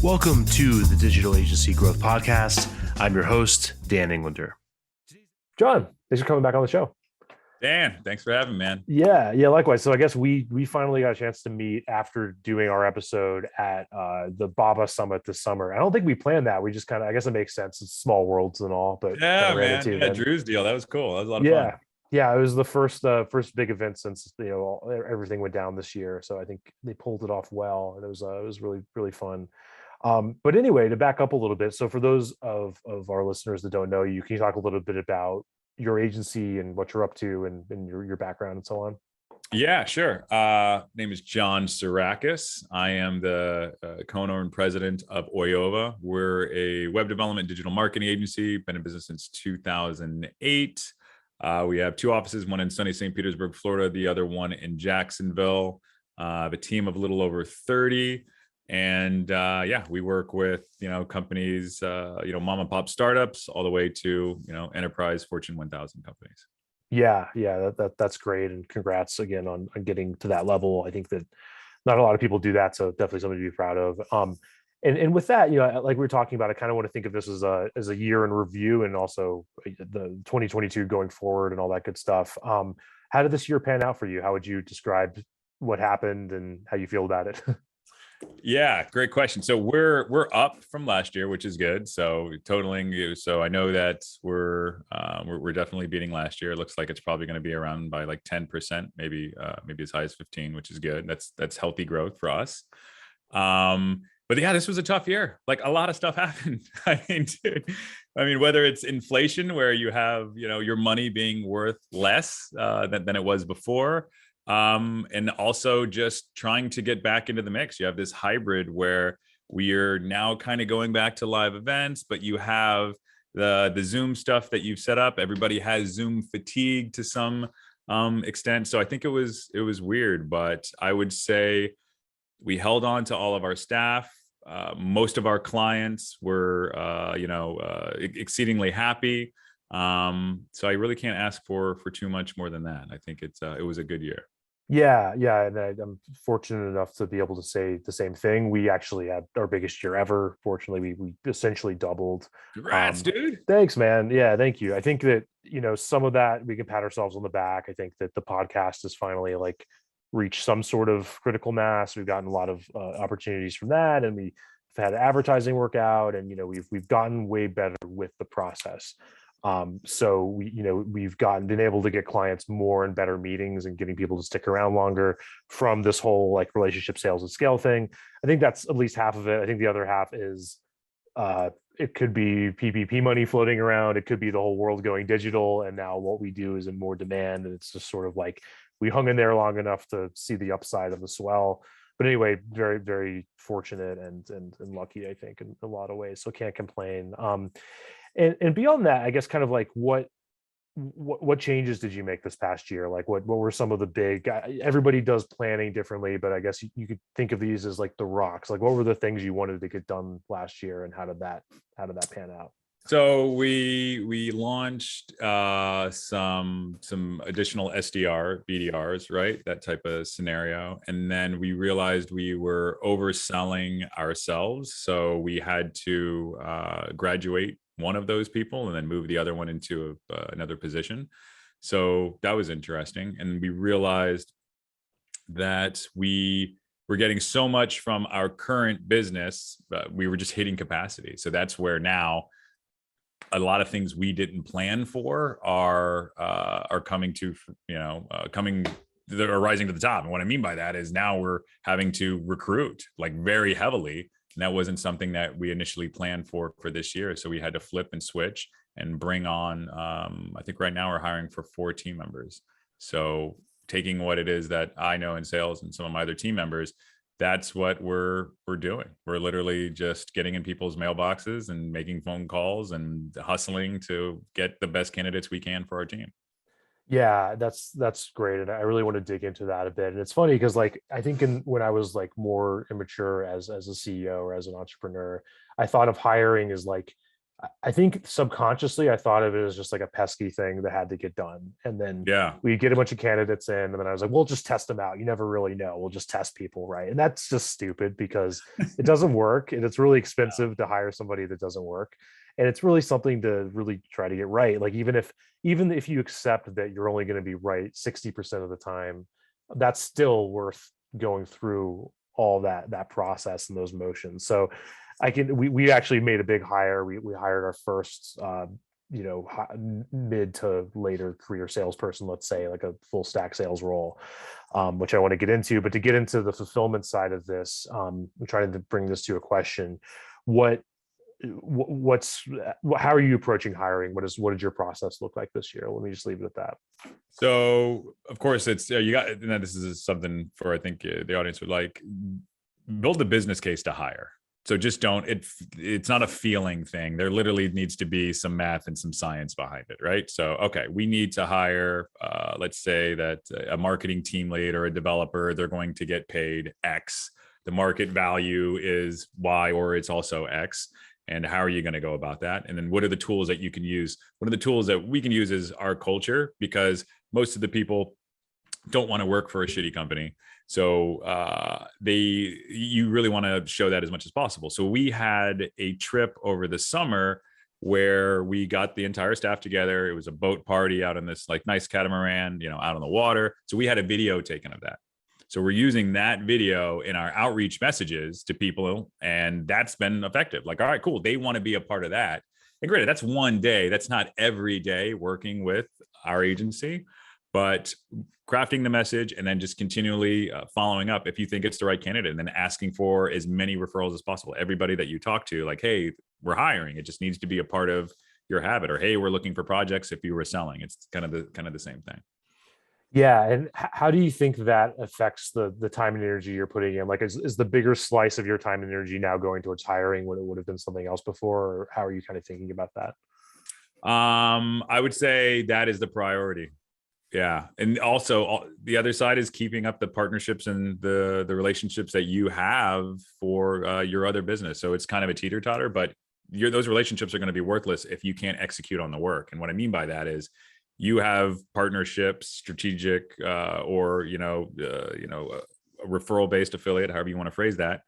Welcome to the Digital Agency Growth Podcast. I'm your host, Dan Englander. John, thanks for coming back on the show. Dan, thanks for having me, man. Yeah, likewise. So I guess we finally got a chance to meet after doing our episode at the Baba Summit this summer. I don't think we planned that. We just kind of, I guess it makes sense. It's small worlds and all, but yeah, man. Yeah, Drew's deal. That was cool. That was a lot of fun. Yeah, it was the first big event since everything went down this year. So I think they pulled it off well, and it was really fun. But anyway, to back up a little bit, so for those of our listeners that don't know you, can you talk a little bit about your agency and what you're up to and your background and so on? Yeah, sure. Name is Jon Tsourakis. I am the co-owner and president of Oyova. We're a web development digital marketing agency, been in business since 2008. We have two offices, one in sunny St. Petersburg, Florida, the other one in Jacksonville. I have a team of a little over 30. And we work with, companies, mom and pop startups all the way to, enterprise Fortune 1000 companies. Yeah, that's great. And congrats again on getting to that level. I think that not a lot of people do that. So definitely something to be proud of. And with that, like we were talking about, I kind of want to think of this as a year in review and also the 2022 going forward and all that good stuff. How did this year pan out for you? How would you describe what happened and how you feel about it? Yeah, great question. So we're up from last year, which is good. So totaling, so I know that we're definitely beating last year. It looks like it's probably going to be around by like 10%, maybe as high as 15, which is good. That's healthy growth for us. But yeah, this was a tough year. Like a lot of stuff happened. I mean, whether it's inflation, where you have your money being worth less than it was before. And also just trying to get back into the mix. You have this hybrid where we are now kind of going back to live events, but you have the Zoom stuff that you've set up. Everybody has Zoom fatigue to some extent. So I think it was weird, but I would say we held on to all of our staff. Most of our clients were, exceedingly happy. So I really can't ask for too much more than that. I think it was a good year. Yeah. And I'm fortunate enough to be able to say the same thing. We actually had our biggest year ever. Fortunately, we essentially doubled. Congrats, dude. Thanks, man. Yeah, thank you. I think that, some of that we can pat ourselves on the back. I think that the podcast has finally reached some sort of critical mass. We've gotten a lot of opportunities from that, and we've had advertising work out, and we've gotten way better with the process. So we've been able to get clients more and better meetings and getting people to stick around longer from this whole relationship sales and scale thing. I think that's at least half of it. I think the other half is it could be PPP money floating around. It could be the whole world going digital. And now what we do is in more demand. And it's just sort of we hung in there long enough to see the upside of the swell. But anyway, very, very fortunate and lucky, I think, in a lot of ways. So can't complain. And beyond that, I guess kind of what changes did you make this past year? What were some of the big, everybody does planning differently, but I guess you could think of these as the rocks. What were the things you wanted to get done last year, and how did that pan out? So we launched some additional SDR, BDRs, right? That type of scenario. And then we realized we were overselling ourselves. So we had to graduate one of those people and then move the other one into another position. So that was interesting. And we realized that we were getting so much from our current business, we were just hitting capacity. So that's where now a lot of things we didn't plan for are coming to, they're rising to the top. And what I mean by that is now we're having to recruit very heavily. And that wasn't something that we initially planned for this year. So we had to flip and switch and bring on, I think right now we're hiring for 4 team members. So taking what it is that I know in sales and some of my other team members, that's what we're doing. We're literally just getting in people's mailboxes and making phone calls and hustling to get the best candidates we can for our team. Yeah, that's great. And I really want to dig into that a bit. And it's funny because I think when I was more immature as a CEO or as an entrepreneur, I thought of hiring as I think subconsciously I thought of it as just like a pesky thing that had to get done. And then Yeah. we get a bunch of candidates in, and then I was like, we'll just test them out. You never really know. We'll just test people, right? And that's just stupid because it doesn't work, and it's really expensive to hire somebody that doesn't work. And it's really something to really try to get right. Like even if you accept that you're only going to be right 60% of the time, that's still worth going through all that process and those motions. So we actually made a big hire. We hired our first mid to later career salesperson, let's say, like a full stack sales role, which I want to get into. But to get into the fulfillment side of this, I'm trying to bring this to a question. What's how are you approaching hiring? What did your process look like this year? Let me just leave it at that. So of course it's you got, and this is something for, I think the audience would like, build the business case to hire. So just don't, it's not a feeling thing. There literally needs to be some math and some science behind it, right? So, okay, we need to hire, let's say that a marketing team lead or a developer, they're going to get paid X. The market value is Y, or it's also X. And how are you going to go about that? And then what are the tools that you can use? One of the tools that we can use is our culture, because most of the people don't want to work for a shitty company. So you really want to show that as much as possible. So we had a trip over the summer where we got the entire staff together. It was a boat party out on this like nice catamaran, out on the water. So we had a video taken of that. So we're using that video in our outreach messages to people, and that's been effective. Like, all right, cool. They want to be a part of that. And granted, that's one day. That's not every day working with our agency, but crafting the message and then just continually following up if you think it's the right candidate, and then asking for as many referrals as possible. Everybody that you talk to, like, hey, we're hiring. It just needs to be a part of your habit. Or, hey, we're looking for projects if you were selling. It's kind of the same thing. Yeah, and how do you think that affects the time and energy you're putting in? Like, is the bigger slice of your time and energy now going towards hiring when it would have been something else before? Or how are you kind of thinking about that? I would say that is the priority. Yeah. And also the other side is keeping up the partnerships and the relationships that you have for your other business. So it's kind of a teeter-totter, but those relationships are going to be worthless if you can't execute on the work. And what I mean by that is you have partnerships, strategic, or, a referral-based affiliate, however you want to phrase that.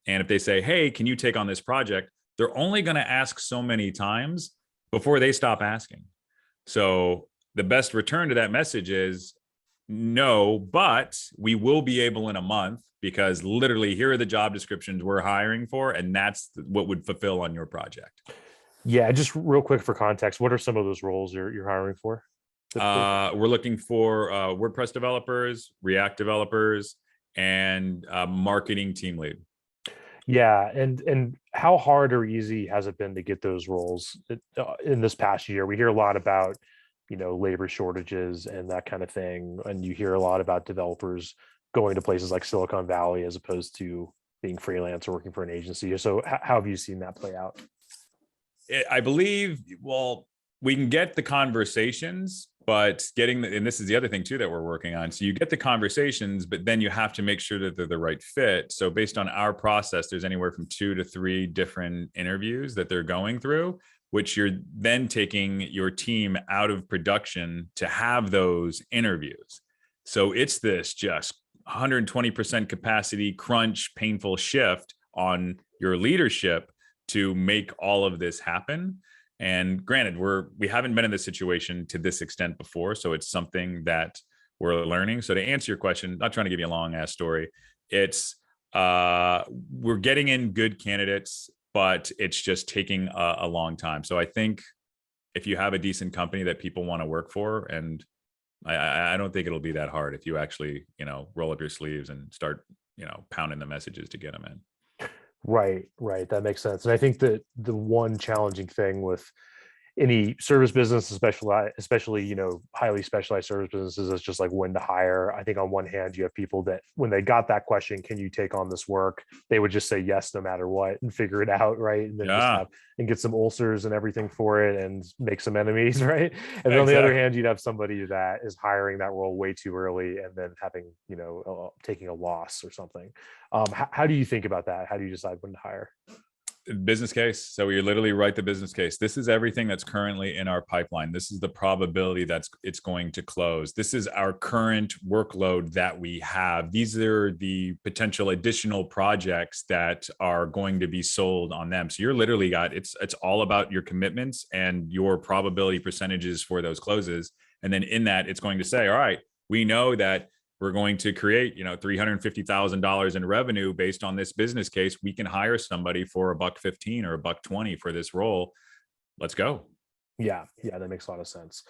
And if they say, hey, can you take on this project? They're only going to ask so many times before they stop asking. So the best return to that message is no, but we will be able in a month, because literally here are the job descriptions we're hiring for, and that's what would fulfill on your project. Yeah, just real quick for context, what are some of those roles you're hiring for? We're looking for WordPress developers, React developers, and marketing team lead. Yeah, and how hard or easy has it been to get those roles in this past year? We hear a lot about, labor shortages and that kind of thing, and you hear a lot about developers going to places like Silicon Valley as opposed to being freelance or working for an agency. So how have you seen that play out? I believe, well, we can get the conversations, but and this is the other thing too that we're working on. So you get the conversations, but then you have to make sure that they're the right fit. So based on our process, there's anywhere from 2 to 3 different interviews that they're going through, which you're then taking your team out of production to have those interviews. So it's this just 120% capacity crunch, painful shift on your leadership to make all of this happen. And granted, we haven't been in this situation to this extent before, so it's something that we're learning. So to answer your question, not trying to give you a long ass story, it's we're getting in good candidates, but it's just taking a long time. So I think if you have a decent company that people want to work for, and I don't think it'll be that hard if you actually, roll up your sleeves and start, pounding the messages to get them in. Right. That makes sense. And I think that the one challenging thing with any service business, especially highly specialized service businesses, is just like when to hire. I think on one hand, you have people that when they got that question, can you take on this work, they would just say yes no matter what and figure it out, right? And then and get some ulcers and everything for it and make some enemies, right? And then on the other hand, you'd have somebody that is hiring that role way too early and then having taking a loss or something. How do you think about that? How do you decide when to hire? Business case. So we literally write the business case. This is everything that's currently in our pipeline. This is the probability that's it's going to close. This is our current workload that we have. These are the potential additional projects that are going to be sold on them. So you're literally got it's all about your commitments and your probability percentages for those closes. And then in that, it's going to say, all right, we know that we're going to create, $350,000 in revenue based on this business case. We can hire somebody for $1.15 or $1.20 for this role. Let's go. Yeah, that makes a lot of sense.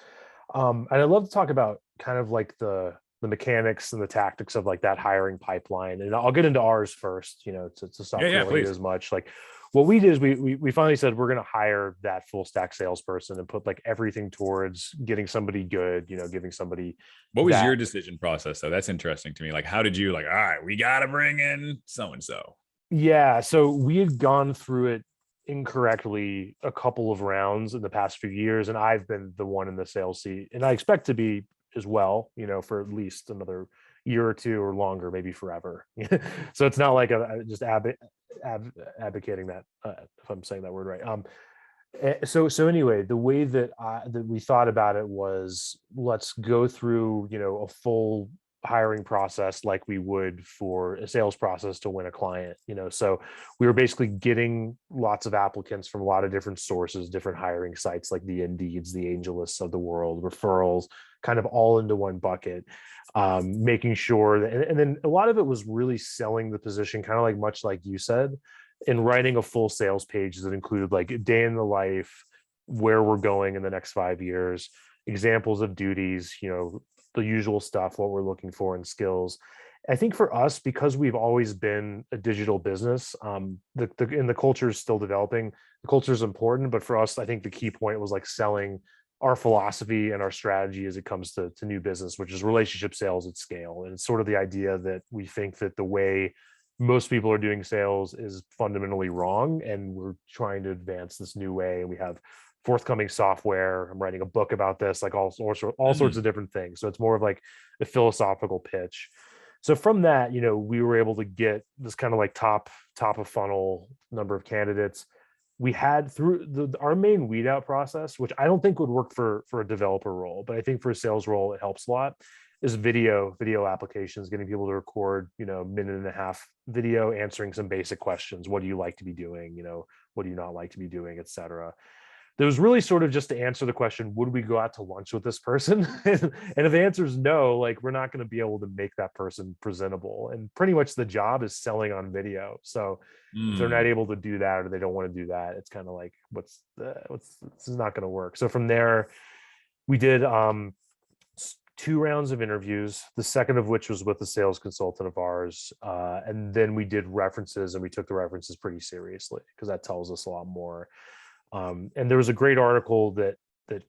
And I'd love to talk about kind of like the mechanics and the tactics of like that hiring pipeline. And I'll get into ours first, to stop grilling you as much. Like what we did is we finally said we're going to hire that full stack salesperson and put like everything towards getting somebody good, giving somebody. What was your decision process though? That's interesting to me. Like, how did you all right, we got to bring in so-and-so. Yeah. So we had gone through it incorrectly a couple of rounds in the past few years, and I've been the one in the sales seat, and I expect to be as well, for at least another year or two or longer, maybe forever. So it's not like just advocating that, if I'm saying that word right. So anyway, the way that we thought about it was, let's go through, a full hiring process like we would for a sales process to win a client. So we were basically getting lots of applicants from a lot of different sources, different hiring sites like the Indeeds, the AngelLists of the world, referrals, kind of all into one bucket, making sure that, and then a lot of it was really selling the position, kind of like much like you said, and writing a full sales page that included like a day in the life, where we're going in the next 5 years, examples of duties, the usual stuff, what we're looking for in skills. I think for us, because we've always been a digital business, the culture is still developing. The culture is important, but for us, I think the key point was like selling our philosophy and our strategy as it comes to new business, which is relationship sales at scale. And it's sort of the idea that we think that the way most people are doing sales is fundamentally wrong, and we're trying to advance this new way. And we have forthcoming software. I'm writing a book about this, like all sorts of different things. So it's more of like a philosophical pitch. So from that, we were able to get this kind of like top of funnel number of candidates. We had through our main weed out process, which I don't think would work for a developer role, but I think for a sales role, it helps a lot, is video applications, getting people to record, minute and a half video, answering some basic questions. What do you like to be doing? What do you not like to be doing, et cetera. There was really sort of just to answer the question, would we go out to lunch with this person? And if the answer is no, like we're not going to be able to make that person presentable. And pretty much the job is selling on video. So if they're not able to do that, or they don't want to do that, it's kind of like, this is not going to work. So from there, we did 2 rounds of interviews, the second of which was with a sales consultant of ours. And then we did references, and we took the references pretty seriously because that tells us a lot more. And there was a great article that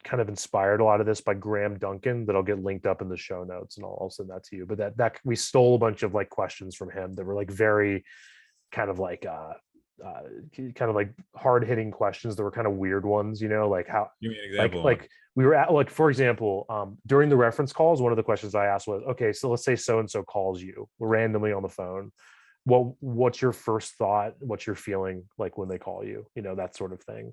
kind of inspired a lot of this by Graham Duncan that I'll get linked up in the show notes, and I'll send that to you. But that we stole a bunch of like questions from him that were like very kind of like hard hitting questions that were kind of weird ones, like how, give me an example. like we were at, like, for example, during the reference calls, one of the questions I asked was, okay, so let's say so-and-so calls you randomly on the phone. What's your first thought? What's your feeling like when they call you? That sort of thing.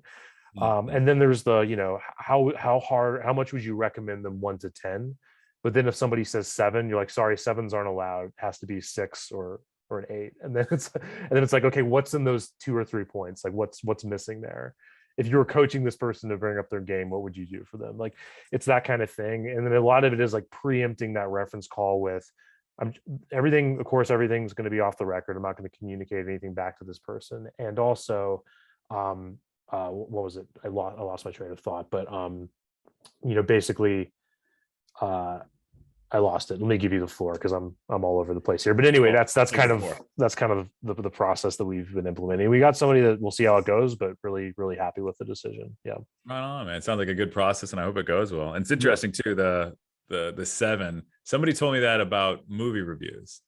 And then there's the, how much would you recommend them 1 to 10? But then if somebody says 7, you're like, sorry, 7s aren't allowed. It has to be 6 or an 8. And then it's like, okay, what's in those 2 or 3 points? Like what's missing there? If you were coaching this person to bring up their game, what would you do for them? Like, it's that kind of thing. And then a lot of it is like preempting that reference call with, everything's going to be off the record. I'm not going to communicate anything back to this person. And also, what was it? I lost my train of thought, but basically, I lost it. Let me give you the floor because I'm all over the place here. But anyway, that's kind of the process that we've been implementing. We got somebody that we'll see how it goes, but really, really happy with the decision. Yeah. Right on, man. It sounds like a good process, and I hope it goes well. And it's interesting too, the 7. Somebody told me that about movie reviews,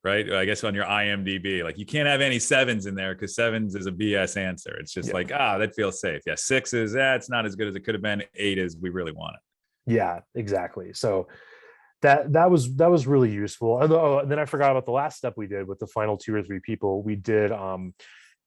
right? I guess on your IMDb, like you can't have any 7s in there because 7s is a BS answer. It's just like, that feels safe. Yeah. 6 is, it's not as good as it could have been. 8 is, we really want it. Yeah, exactly. So that was really useful. And then I forgot about the last step we did with the final 2 or 3 people. We did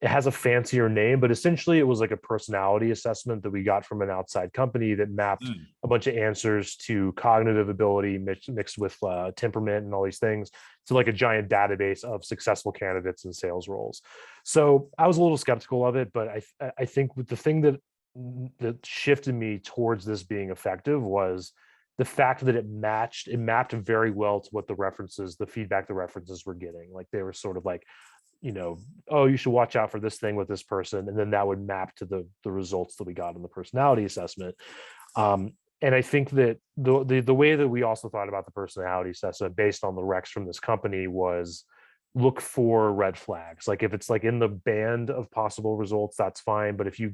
it has a fancier name, but essentially it was like a personality assessment that we got from an outside company that mapped a bunch of answers to cognitive ability mixed with temperament and all these things to like a giant database of successful candidates in sales roles. So I was a little skeptical of it, but I think the thing that shifted me towards this being effective was the fact that it mapped very well to what the feedback the references were getting. Like they were sort of like, oh, you should watch out for this thing with this person. And then that would map to the results that we got in the personality assessment. And I think that the way that we also thought about the personality assessment based on the recs from this company was look for red flags. Like if it's like in the band of possible results, that's fine. But if you're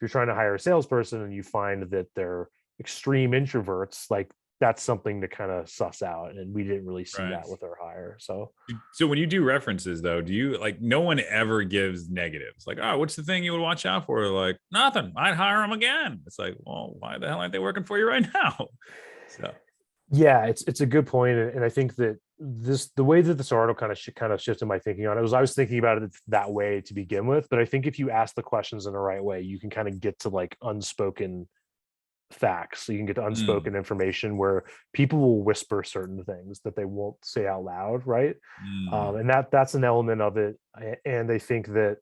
trying to hire a salesperson and you find that they're extreme introverts, like that's something to kind of suss out. And we didn't really see that with our hire. So when you do references though, do you like, no one ever gives negatives? Like, oh, what's the thing you would watch out for? Like, nothing, I'd hire them again. It's like, well, why the hell aren't they working for you right now? So yeah, it's a good point. And I think that the way that this article kind of shifted my thinking on it was I was thinking about it that way to begin with. But I think if you ask the questions in the right way, you can kind of get to like unspoken facts. So you can get to unspoken information where people will whisper certain things that they won't say out loud, right? And that's an element of it. And I think that,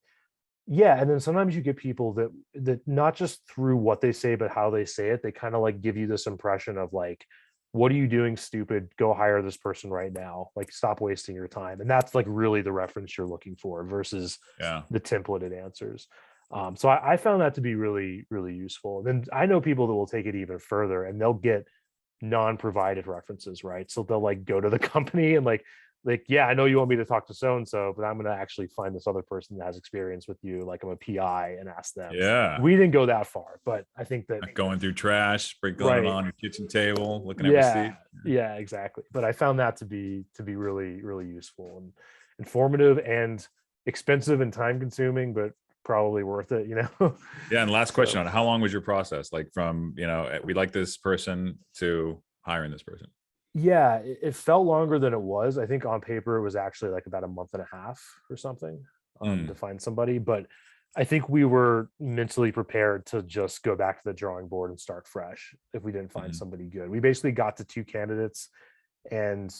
yeah, and then sometimes you get people that not just through what they say but how they say it, they kind of like give you this impression of like, what are you doing, stupid? Go hire this person right now. Like, stop wasting your time. And that's like really the reference you're looking for versus the templated answers. So I found that to be really, really useful. And then I know people that will take it even further and they'll get non-provided references, right? So they'll like go to the company and like, yeah, I know you want me to talk to so-and-so, but I'm going to actually find this other person that has experience with you. Like I'm a PI and ask them. Yeah. We didn't go that far, but I think that not going through trash, sprinkling it on your kitchen table, looking at receipts. Yeah, exactly. But I found that to be really, really useful and informative and expensive and time consuming, but probably worth it, Yeah. And last question on it, how long was your process? Like from, we like this person to hiring this person? Yeah, it felt longer than it was. I think on paper it was actually like about a month and a half or something to find somebody. But I think we were mentally prepared to just go back to the drawing board and start fresh if we didn't find somebody good. We basically got to 2 candidates and,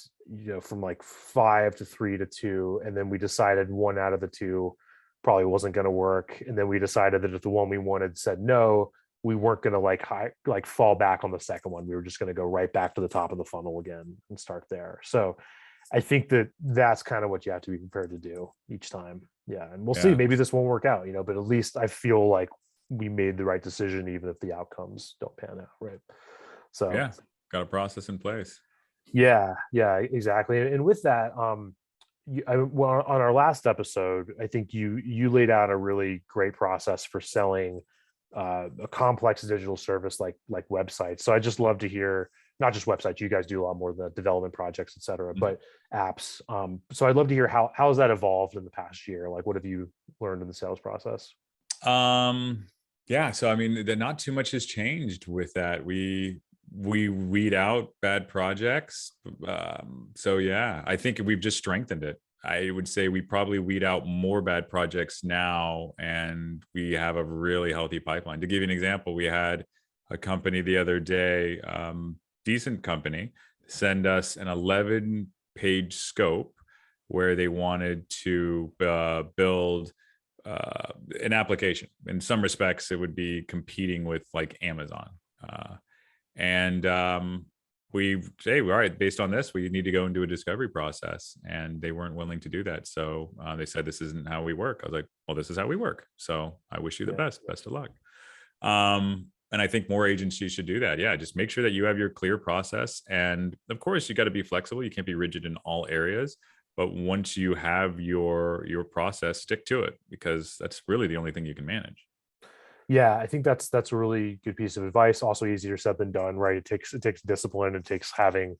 from like 5 to 3 to 2. And then we decided one out of the 2 probably wasn't going to work. And then we decided that if the one we wanted said no, we weren't going to like fall back on the second one. We were just going to go right back to the top of the funnel again and start there. So I think that that's kind of what you have to be prepared to do each time. Yeah. And we'll see, maybe this won't work out, but at least I feel like we made the right decision, even if the outcomes don't pan out. Right. So yeah, got a process in place. Yeah, exactly. And with that, on our last episode, I think you laid out a really great process for selling a complex digital service like websites. So I just love to hear, not just websites, you guys do a lot more of the development projects, et cetera, but apps. So I'd love to hear how has that evolved in the past year? Like, what have you learned in the sales process? Yeah, so I mean, not too much has changed with that. We weed out bad projects. So yeah, I think we've just strengthened it. I would say we probably weed out more bad projects now, and we have a really healthy pipeline. To give you an example, we had a company the other day, decent company, send us an 11-page scope where they wanted to build an application. In some respects, it would be competing with like Amazon. We say, all right, based on this, we need to go and do a discovery process. And they weren't willing to do that. So they said, this isn't how we work. I was like, well, this is how we work. So I wish you the best of luck. And I think more agencies should do that. Yeah, just make sure that you have your clear process. And of course, you got to be flexible. You can't be rigid in all areas. But once you have your process, stick to it, because that's really the only thing you can manage. Yeah, I think that's a really good piece of advice. Also easier said than done, right? It takes discipline. It takes having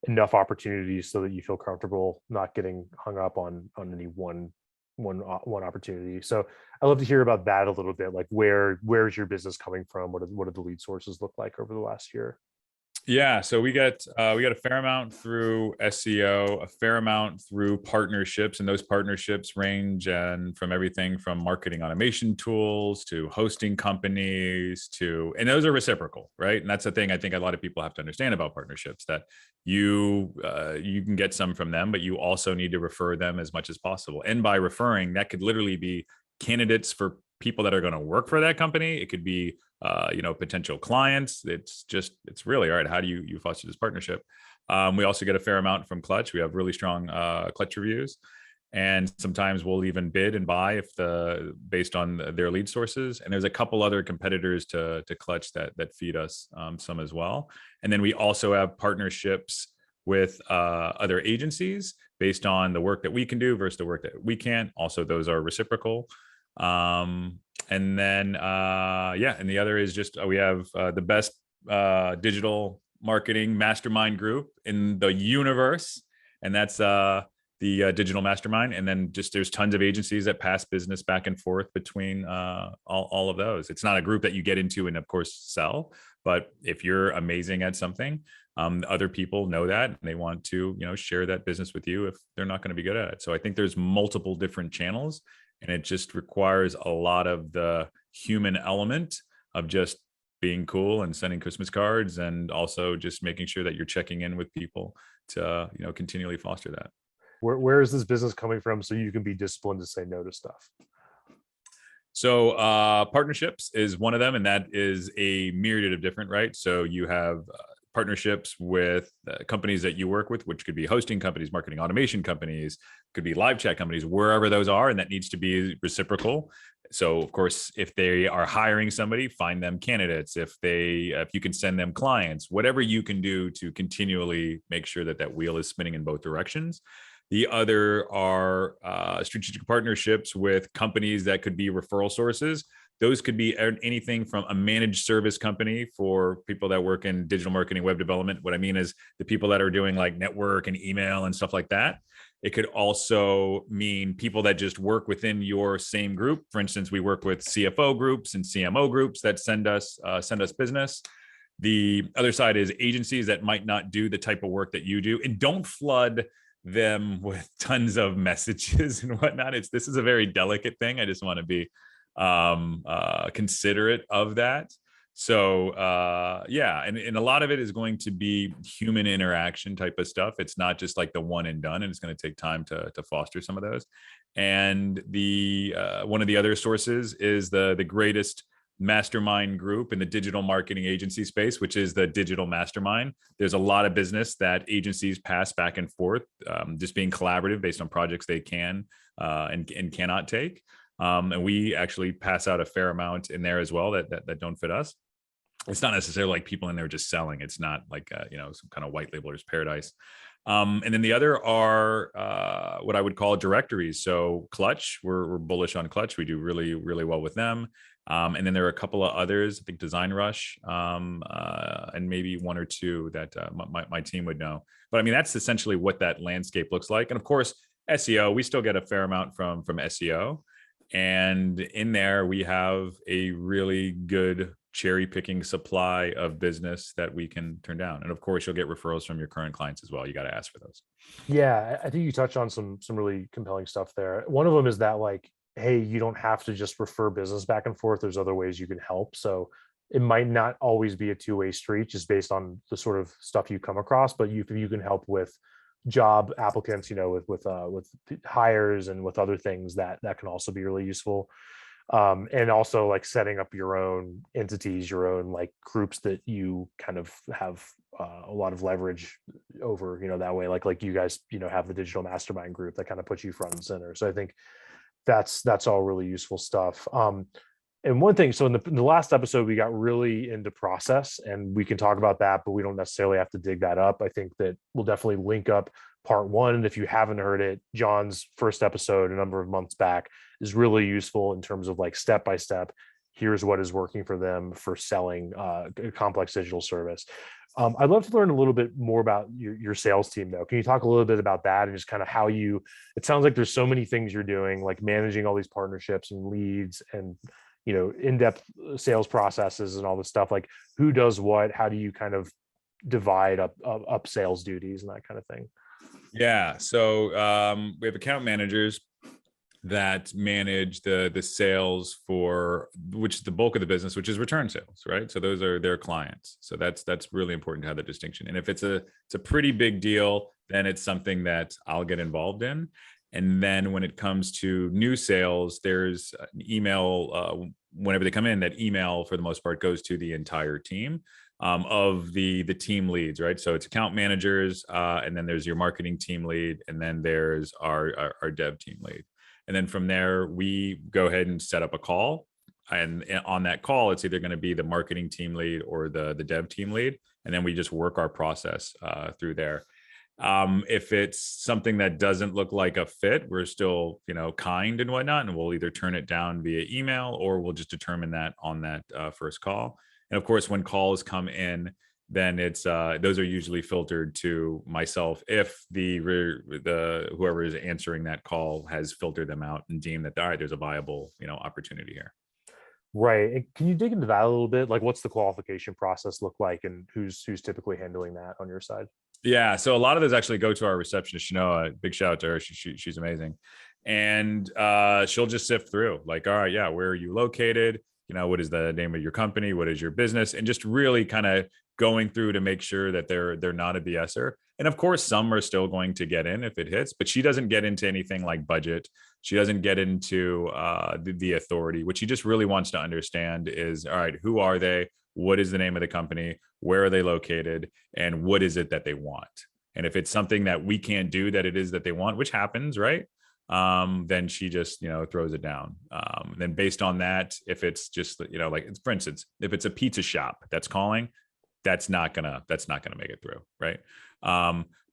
enough opportunities so that you feel comfortable not getting hung up on any one opportunity. So I love to hear about that a little bit. Like where's your business coming from? What do the lead sources look like over the last year? Yeah, so we get a fair amount through SEO, a fair amount through partnerships, and those partnerships range and from everything from marketing automation tools to hosting companies and those are reciprocal, right? And that's the thing I think a lot of people have to understand about partnerships, that you can get some from them, but you also need to refer them as much as possible. And by referring, that could literally be candidates for people that are going to work for that company. It could be potential clients. It's really all right. How do you foster this partnership? We also get a fair amount from Clutch. We have really strong Clutch reviews, and sometimes we'll even bid and buy based on their lead sources. And there's a couple other competitors to Clutch that feed us some as well. And then we also have partnerships with other agencies based on the work that we can do versus the work that we can't. Also, those are reciprocal. And then and the other is just we have the best digital marketing mastermind group in the universe, and that's the digital mastermind. And then just there's tons of agencies that pass business back and forth between all of those. It's not a group that you get into and of course sell, but if you're amazing at something, other people know that and they want to share that business with you if they're not going to be good at it. So I think there's multiple different channels, and it just requires a lot of the human element of just being cool and sending Christmas cards, and also just making sure that you're checking in with people to continually foster that. Where is this business coming from so you can be disciplined to say no to stuff? So partnerships is one of them, and that is a myriad of different, right? So you have partnerships with companies that you work with, which could be hosting companies, marketing automation companies, could be live chat companies, wherever those are, and that needs to be reciprocal. So of course, if they are hiring somebody, find them candidates. If you can send them clients, whatever you can do to continually make sure that wheel is spinning in both directions. The other are strategic partnerships with companies that could be referral sources. Those could be anything from a managed service company for people that work in digital marketing, web development. What I mean is the people that are doing like network and email and stuff like that. It could also mean people that just work within your same group. For instance, we work with CFO groups and CMO groups that send us business. The other side is agencies that might not do the type of work that you do, and don't flood them with tons of messages and whatnot. This is a very delicate thing. I just want to be considerate of that. So and a lot of it is going to be human interaction type of stuff. It's not just like the one and done, and it's going to take time to foster some of those. And the one of the other sources is the greatest mastermind group in the digital marketing agency space, which is the Digital Mastermind. There's a lot of business that agencies pass back and forth, just being collaborative based on projects they can and cannot take. And we actually pass out a fair amount in there as well that don't fit us. It's not necessarily like people in there just selling. It's not like some kind of white labeler's paradise. And then the other are what I would call directories. So Clutch, we're bullish on Clutch. We do really, really well with them. And then there are a couple of others, I think Design Rush, and maybe one or two that my team would know. But I mean, that's essentially what that landscape looks like. And of course, SEO, we still get a fair amount from SEO. And in there, we have a really good cherry picking supply of business that we can turn down. And of course, you'll get referrals from your current clients as well. You got to ask for those. Yeah, I think you touched on some really compelling stuff there. One of them is that like, hey, you don't have to just refer business back and forth. There's other ways you can help. So it might not always be a two-way street just based on the sort of stuff you come across, but you can help with job applicants, with hires and with other things that can also be really useful. And also like setting up your own entities, your own like groups that you kind of have a lot of leverage over, that way, like you guys, have the digital mastermind group that kind of puts you front and center. So I think that's all really useful stuff. And one thing, so in the last episode, we got really into process, and we can talk about that, but we don't necessarily have to dig that up. I think that we'll definitely link up part one. And if you haven't heard it, Jon's first episode a number of months back is really useful in terms of like step by step. Here's what is working for them for selling a complex digital service. I'd love to learn a little bit more about your sales team, though. Can you talk a little bit about that and just kind of how it sounds like there's so many things you're doing, like managing all these partnerships and leads and in-depth sales processes and all this stuff. Like who does what? How do you kind of divide up sales duties and that kind of thing? Yeah. So we have account managers that manage the sales for which is the bulk of the business, which is return sales, right? So those are their clients. So that's really important to have the distinction. And if it's a pretty big deal, then it's something that I'll get involved in. And then when it comes to new sales, there's an email whenever they come in. That email, for the most part, goes to the entire team of the team leads, right? So it's account managers, and then there's your marketing team lead, and then there's our dev team lead. And then from there, we go ahead and set up a call. And on that call, it's either going to be the marketing team lead or the dev team lead. And then we just work our process through there. If it's something that doesn't look like a fit, we're still, kind and whatnot, and we'll either turn it down via email or we'll just determine that on that first call. And of course, when calls come in, then it's those are usually filtered to myself if the whoever is answering that call has filtered them out and deemed that, all right, there's a viable opportunity here. Right. And can you dig into that a little bit? Like, what's the qualification process look like, and who's typically handling that on your side? Yeah, so a lot of those actually go to our receptionist, Shanoa. Big shout out to her. She's amazing. And she'll just sift through, like, all right, yeah, where are you located? What is the name of your company? What is your business? And just really kind of going through to make sure that they're not a BSer. And of course, some are still going to get in if it hits, but she doesn't get into anything like budget. She doesn't get into the authority. What she just really wants to understand is, all right, who are they? What is the name of the company? Where are they located? And what is it that they want? And if it's something that we can't do that it is that they want, which happens, right? Then she just, throws it down. Then based on that, if it's just, like, for instance, if it's a pizza shop that's calling, that's not gonna make it through, right?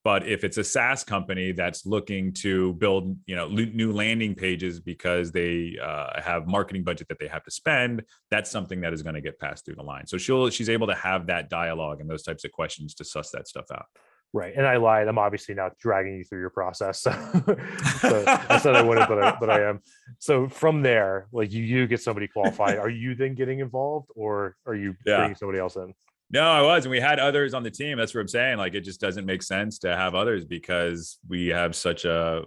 But if it's a SaaS company that's looking to build, new landing pages because they have marketing budget that they have to spend, that's something that is going to get passed through the line. So she's able to have that dialogue and those types of questions to suss that stuff out. Right. And I lied. I'm obviously now dragging you through your process. So, so I said I wouldn't, but I am. So from there, like, you get somebody qualified. Are you then getting involved, or are you bringing somebody else in? No, I was. And we had others on the team. That's what I'm saying. Like, it just doesn't make sense to have others because we have such a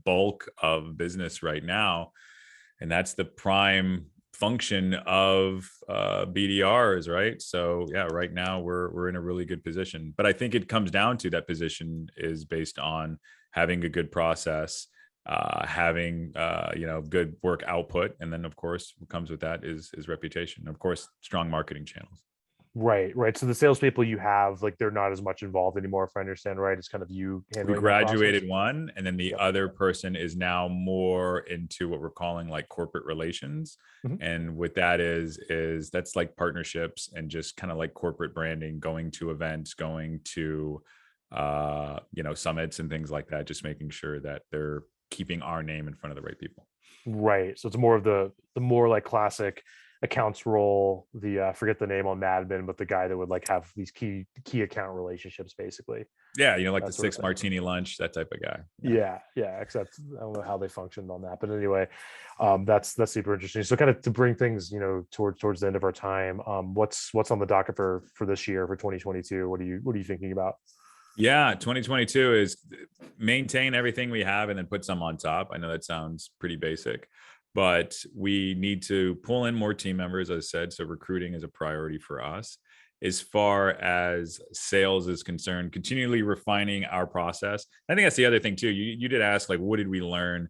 bulk of business right now. And that's the prime function of BDRs, right? So yeah, right now we're in a really good position. But I think it comes down to that position is based on having a good process, having good work output, and then of course what comes with that is reputation. Of course, strong marketing channels. Right. So the salespeople you have, like, they're not as much involved anymore, if I understand right. It's kind of you handling. We graduated one, and then the other person is now more into what we're calling like corporate relations. Mm-hmm. And what that is that's like partnerships and just kind of like corporate branding, going to events, going to summits and things like that, just making sure that they're keeping our name in front of the right people. Right. So it's more of the more like classic accounts role, the forget the name on Mad Men, but the guy that would like have these key account relationships, basically. Yeah, like the 6 martini lunch, that type of guy. Yeah. Except I don't know how they functioned on that, but anyway, that's super interesting. So kind of to bring things, towards the end of our time, what's on the docket for this year, for 2022? What are you thinking about? Yeah, 2022 is maintain everything we have and then put some on top. I know that sounds pretty basic, but we need to pull in more team members, as I said. So recruiting is a priority for us. As far as sales is concerned, continually refining our process. I think that's the other thing too. You did ask, like, what did we learn?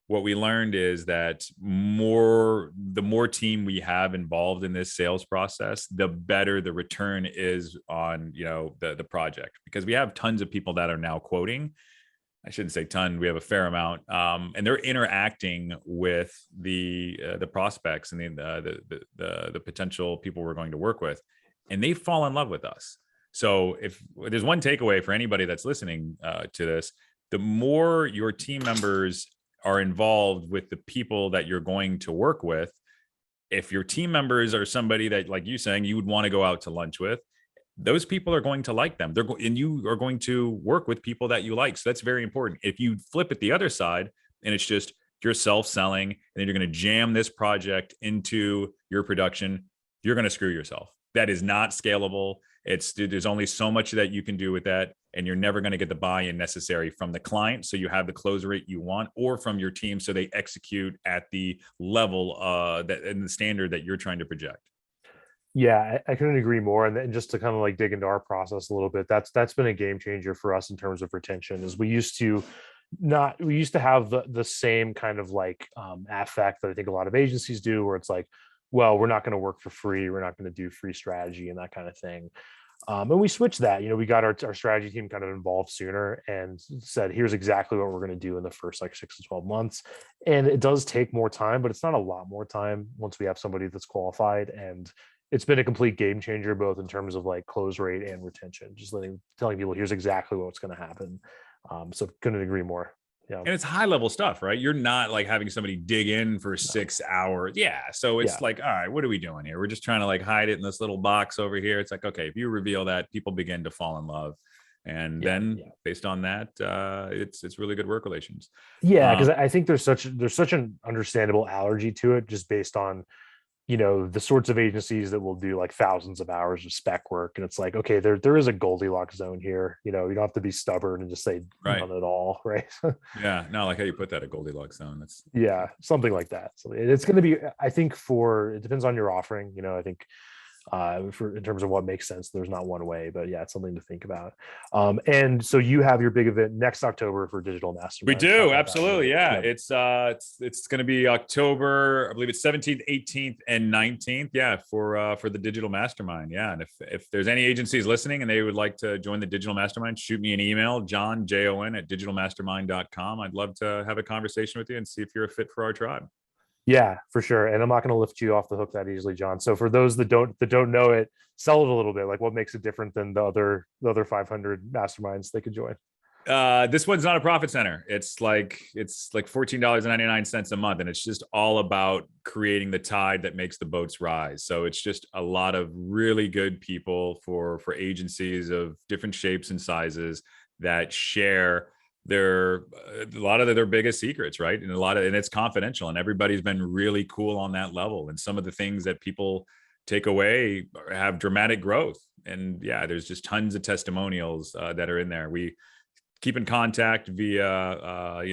What we learned is that the more team we have involved in this sales process, the better the return is on, the project, because we have tons of people that are now quoting. I shouldn't say ton, we have a fair amount, and they're interacting with the prospects and the potential people we're going to work with, and they fall in love with us. So if there's one takeaway for anybody that's listening to this, the more your team members are involved with the people that you're going to work with, if your team members are somebody that, like you saying, you would want to go out to lunch with, those people are going to like them. And you are going to work with people that you like. So that's very important. If you flip it the other side and it's just yourself selling, and then you're going to jam this project into your production, you're going to screw yourself. That is not scalable. There's only so much that you can do with that, and you're never going to get the buy-in necessary from the client, so you have the close rate you want, or from your team, so they execute at the level that and the standard that you're trying to project. Yeah, I couldn't agree more. And just to kind of like dig into our process a little bit, that's been a game changer for us in terms of retention. Is we used to have the same kind of like affect that I think a lot of agencies do, where it's like, well, we're not going to work for free, we're not going to do free strategy and that kind of thing. And we switched that. We got our strategy team kind of involved sooner and said, here's exactly what we're going to do in the first like 6 to 12 months. And it does take more time, but it's not a lot more time once we have somebody that's qualified. And it's been a complete game changer, both in terms of like close rate and retention, just telling people here's exactly what's going to happen. So couldn't agree more. Yeah. And it's high level stuff, right? You're not like having somebody dig in for 6 hours. Yeah. So it's like, all right, what are we doing here? We're just trying to like hide it in this little box over here. It's like, okay, if you reveal that, people begin to fall in love. And then based on that, it's really good work relations. Yeah. Cause I think there's such an understandable allergy to it, just based on, the sorts of agencies that will do like thousands of hours of spec work. And it's like, okay, there is a Goldilocks zone here. You don't have to be stubborn and just say none at all. Right. Yeah. No, like how you put that, a Goldilocks zone. That's something like that. So it's going to be, I think it depends on your offering. I think in terms of what makes sense, there's not one way, but yeah, it's something to think about. And so you have your big event next October for Digital Mastermind. We do, absolutely. Yeah. It's going to be October, I believe it's 17th, 18th, and 19th. Yeah, for the Digital Mastermind. Yeah. And if there's any agencies listening and they would like to join the Digital Mastermind, shoot me an email, Jon, Jon at digitalmastermind.com. I'd love to have a conversation with you and see if you're a fit for our tribe. Yeah, for sure. And I'm not going to lift you off the hook that easily, Jon. So for those that don't know it, sell it a little bit. Like, what makes it different than the other 500 masterminds they could join? This one's not a profit center. It's like $14.99 a month, and it's just all about creating the tide that makes the boats rise. So it's just a lot of really good people for agencies of different shapes and sizes that share a lot of their biggest secrets, right? And it's confidential, and everybody's been really cool on that level. And some of the things that people take away have dramatic growth. And yeah, there's just tons of testimonials that are in there. We keep in contact via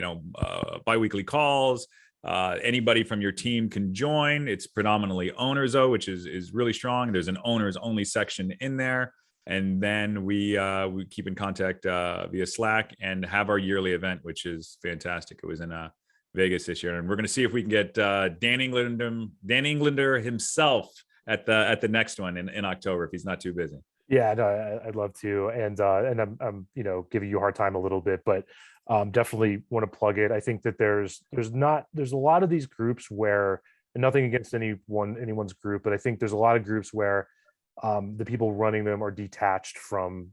biweekly calls. Anybody from your team can join. It's predominantly owners though, which is really strong. There's an owners only section in there. And then we keep in contact via Slack and have our yearly event, which is fantastic. It was in Vegas this year, and we're going to see if we can get Dan Englander himself at the next one in October if he's not too busy. Yeah, no, I'd love to, and I'm giving you a hard time a little bit, but definitely want to plug it. I think that there's a lot of these groups where, and nothing against anyone's group, but I think there's a lot of groups where the people running them are detached from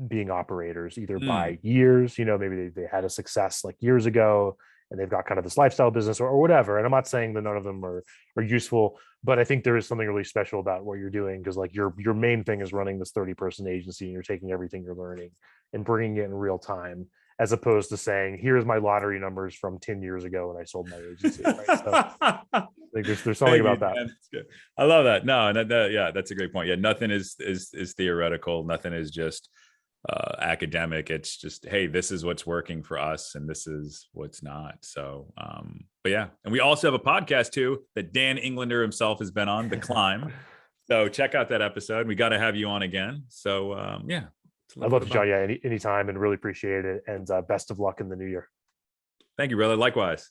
being operators, either by years, maybe they had a success like years ago and they've got kind of this lifestyle business or whatever. And I'm not saying that none of them are useful, but I think there is something really special about what you're doing, because like your main thing is running this 30-person agency, and you're taking everything you're learning and bringing it in real time, as opposed to saying, here's my lottery numbers from 10 years ago when I sold my agency. Right? So, I think there's something about that. That's good. I love that. No, yeah, that's a great point. Yeah, nothing is theoretical. Nothing is just academic. It's just, hey, this is what's working for us, and this is what's not. So, but yeah, and we also have a podcast too that Dan Englander himself has been on, The Climb. So check out that episode. We got to have you on again. So yeah. I'd love to, John. Yeah, anytime, and really appreciate it. And best of luck in the new year. Thank you, brother. Likewise.